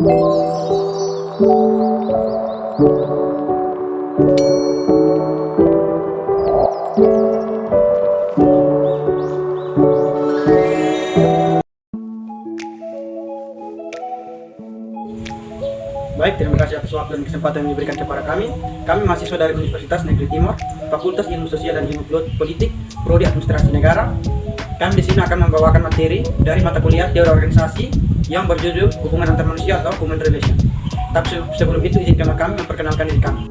Baik, terima kasih atas waktu dan kesempatan yang diberikan kepada kami. Kami mahasiswa dari Universitas Negeri Timur, Fakultas Ilmu Sosial dan Ilmu Politik, Prodi Administrasi Negara. Kami di sini akan membawakan materi dari mata kuliah teori organisasi yang berjudul Hubungan Antar Manusia atau Human Relation. Tapi sebelum itu izinkan kami memperkenalkan diri kami.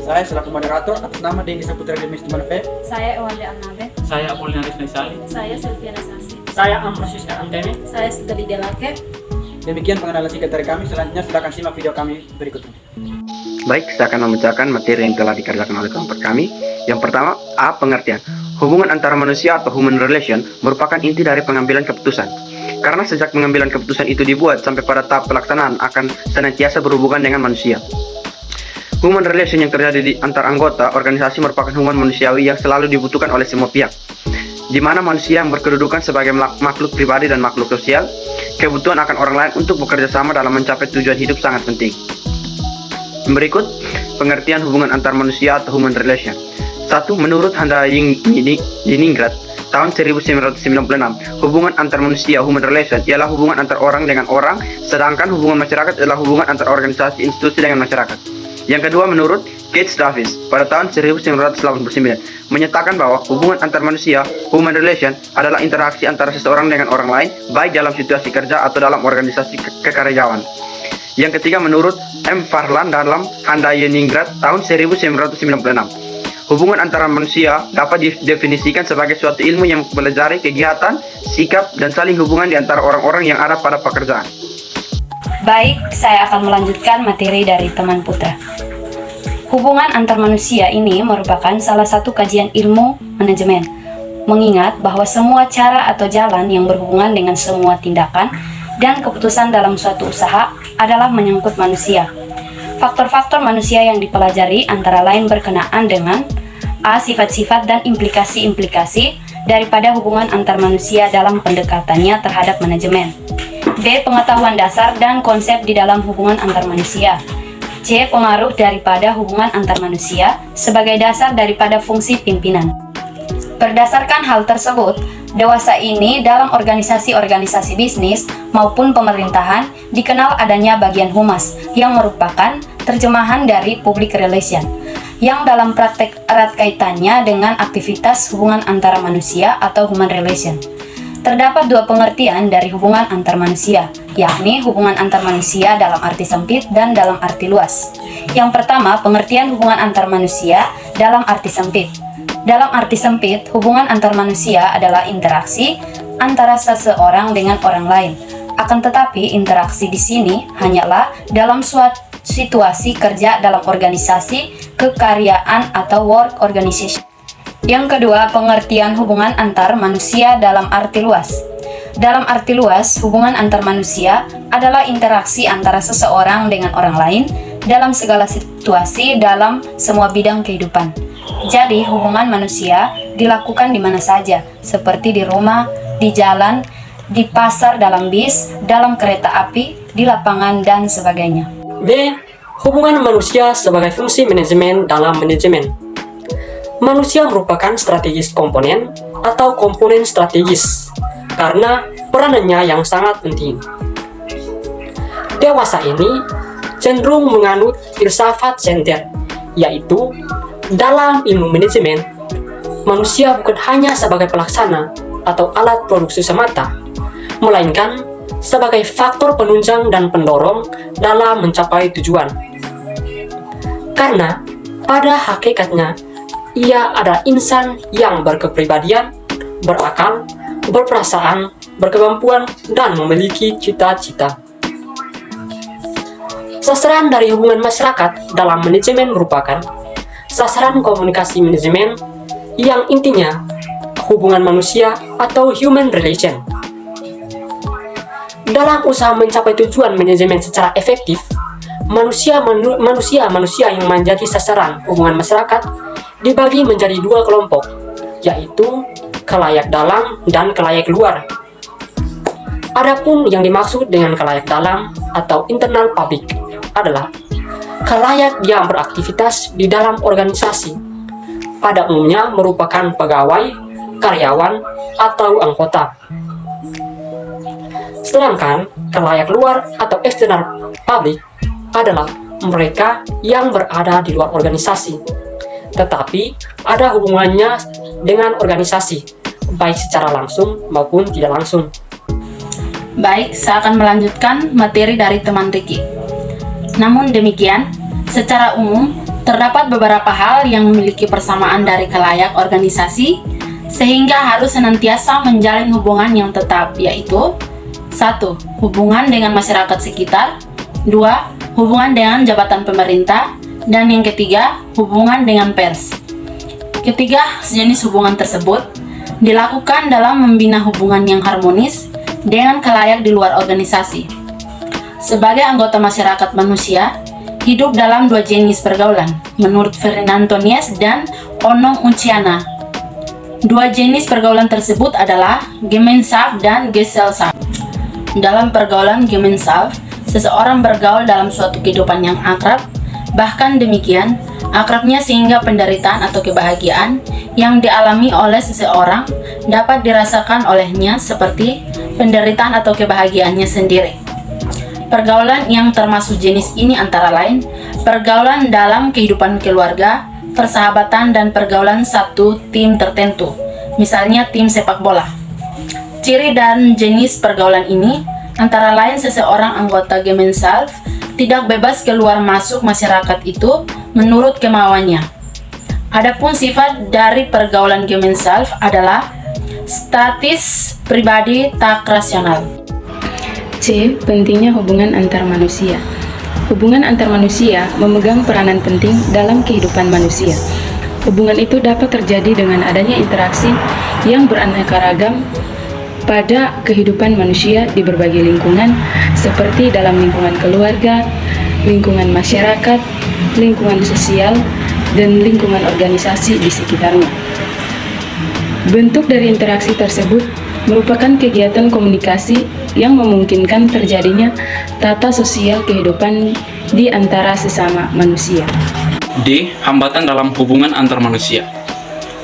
Saya selaku moderator atas nama Dendi Saputra Demis Tumanfe. Saya Ewanda Anabe. Saya Apolinaris Naisali. Saya Sylviana Sasi. Saya Ambrosius Antene. Saya Sitali Delake. Demikian pengenalan singkat dari kami. Selanjutnya silakan simak video kami berikut ini. Baik, saya akan memecahkan materi yang telah dikerjakan oleh kelompok kami. Yang pertama, A. Pengertian. Hubungan antara manusia atau human relation merupakan inti dari pengambilan keputusan. Karena sejak pengambilan keputusan itu dibuat sampai pada tahap pelaksanaan akan senantiasa berhubungan dengan manusia. Human relation yang terjadi di antar anggota organisasi merupakan hubungan manusiawi yang selalu dibutuhkan oleh semua pihak, di mana manusia yang berkedudukan sebagai makhluk pribadi dan makhluk sosial, kebutuhan akan orang lain untuk bekerja sama dalam mencapai tujuan hidup sangat penting. Berikut pengertian hubungan antar manusia atau human relation. 1. Menurut Handa Yiningrat tahun 1996, hubungan antar manusia human relation ialah hubungan antar orang dengan orang, sedangkan hubungan masyarakat adalah hubungan antar organisasi institusi dengan masyarakat. Yang kedua, menurut Keith Davis pada tahun 1989 menyatakan bahwa hubungan antar manusia human relation adalah interaksi antara seseorang dengan orang lain, baik dalam situasi kerja atau dalam organisasi kekaryawan. Yang ketiga, menurut M. Farlan dalam Handa Yiningrat tahun 1996, hubungan antara manusia dapat didefinisikan sebagai suatu ilmu yang mempelajari kegiatan, sikap, dan saling hubungan di antara orang-orang yang ada pada pekerjaan. Baik, saya akan melanjutkan materi dari teman Putra. Hubungan antar manusia ini merupakan salah satu kajian ilmu manajemen, mengingat bahwa semua cara atau jalan yang berhubungan dengan semua tindakan dan keputusan dalam suatu usaha adalah menyangkut manusia. Faktor-faktor manusia yang dipelajari antara lain berkenaan dengan A. Sifat-sifat dan implikasi-implikasi daripada hubungan antar manusia dalam pendekatannya terhadap manajemen. B. Pengetahuan dasar dan konsep di dalam hubungan antar manusia. C. Pengaruh daripada hubungan antar manusia sebagai dasar daripada fungsi pimpinan. Berdasarkan hal tersebut, dewasa ini dalam organisasi-organisasi bisnis maupun pemerintahan dikenal adanya bagian humas yang merupakan terjemahan dari public relation yang dalam praktek erat kaitannya dengan aktivitas hubungan antara manusia atau human relation. Terdapat dua pengertian dari hubungan antar manusia, yakni hubungan antar manusia dalam arti sempit dan dalam arti luas. Yang pertama, pengertian hubungan antar manusia dalam arti sempit. Dalam arti sempit, hubungan antar manusia adalah interaksi antara seseorang dengan orang lain. Akan tetapi, interaksi di sini hanyalah dalam suatu situasi kerja dalam organisasi kekaryaan atau work organization. Yang kedua, pengertian hubungan antar manusia dalam arti luas. Dalam arti luas, hubungan antar manusia adalah interaksi antara seseorang dengan orang lain dalam segala situasi dalam semua bidang kehidupan. Jadi, hubungan manusia dilakukan di mana saja, seperti di rumah, di jalan, di pasar, dalam bis, dalam kereta api, di lapangan, dan sebagainya. B. Hubungan manusia sebagai fungsi manajemen dalam manajemen. Manusia merupakan strategis komponen atau komponen strategis karena peranannya yang sangat penting. Dewasa ini cenderung menganut filsafat senter, yaitu dalam ilmu manajemen, manusia bukan hanya sebagai pelaksana atau alat produksi semata, melainkan sebagai faktor penunjang dan pendorong dalam mencapai tujuan. Karena pada hakikatnya, ia adalah insan yang berkepribadian, berakal, berperasaan, berkemampuan, dan memiliki cita-cita. Sasaran dari hubungan masyarakat dalam manajemen merupakan sasaran komunikasi manajemen yang intinya hubungan manusia atau human relation. Dalam usaha mencapai tujuan manajemen secara efektif, manusia yang menjadi sasaran hubungan masyarakat dibagi menjadi dua kelompok, yaitu kelayak dalam dan kelayak luar. Adapun yang dimaksud dengan khalayak dalam atau internal public adalah khalayak yang beraktivitas di dalam organisasi, pada umumnya merupakan pegawai, karyawan, atau anggota. Sedangkan khalayak luar atau external public adalah mereka yang berada di luar organisasi, tetapi ada hubungannya dengan organisasi, baik secara langsung maupun tidak langsung. Baik, saya akan melanjutkan materi dari teman Ricky. Namun demikian, secara umum, terdapat beberapa hal yang memiliki persamaan dari khalayak organisasi, sehingga harus senantiasa menjalin hubungan yang tetap, yaitu 1. Hubungan dengan masyarakat sekitar, 2. Hubungan dengan jabatan pemerintah, dan yang ketiga, hubungan dengan pers. Ketiga sejenis hubungan tersebut dilakukan dalam membina hubungan yang harmonis dengan khalayak di luar organisasi. Sebagai anggota masyarakat manusia, hidup dalam dua jenis pergaulan, menurut Ferdinand Tonies dan Onong Unciana. Dua jenis pergaulan tersebut adalah Gemeinschaft dan Gesellschaft. Dalam pergaulan Gemeinschaft, seseorang bergaul dalam suatu kehidupan yang akrab, bahkan demikian, akrabnya sehingga penderitaan atau kebahagiaan yang dialami oleh seseorang dapat dirasakan olehnya seperti penderitaan atau kebahagiaannya sendiri. Pergaulan yang termasuk jenis ini antara lain pergaulan dalam kehidupan keluarga, persahabatan, dan pergaulan satu tim tertentu, misalnya tim sepak bola. Ciri dan jenis pergaulan ini antara lain seseorang anggota Gemeinschaft tidak bebas keluar masuk masyarakat itu menurut kemauannya. Adapun sifat dari pergaulan Gemeinschaft adalah statis, pribadi, tak rasional. C. Pentingnya hubungan antar manusia. Hubungan antar manusia memegang peranan penting dalam kehidupan manusia. Hubungan itu dapat terjadi dengan adanya interaksi yang beraneka ragam pada kehidupan manusia di berbagai lingkungan, seperti dalam lingkungan keluarga, lingkungan masyarakat, lingkungan sosial, dan lingkungan organisasi di sekitarnya. Bentuk dari interaksi tersebut merupakan kegiatan komunikasi yang memungkinkan terjadinya tata sosial kehidupan di antara sesama manusia. D. Hambatan dalam hubungan antar manusia.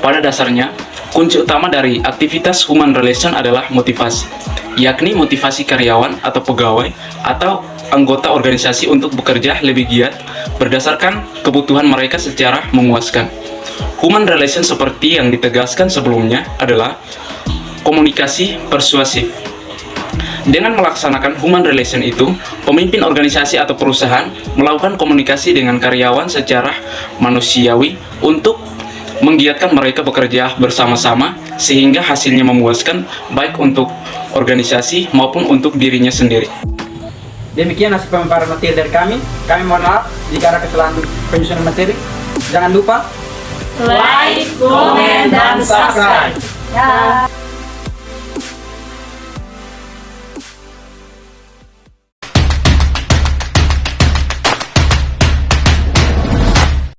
Pada dasarnya, kunci utama dari aktivitas human relation adalah motivasi, yakni motivasi karyawan atau pegawai atau anggota organisasi untuk bekerja lebih giat berdasarkan kebutuhan mereka secara memuaskan. Human relation seperti yang ditegaskan sebelumnya adalah komunikasi persuasif. Dengan melaksanakan human relation itu, pemimpin organisasi atau perusahaan melakukan komunikasi dengan karyawan secara manusiawi untuk menggiatkan mereka bekerja bersama-sama sehingga hasilnya memuaskan baik untuk organisasi maupun untuk dirinya sendiri. Demikian hasil pemaparan materi dari kami. Kami mohon maaf jika ada kesalahan penyusunan materi. Jangan lupa Like, comment, dan subscribe.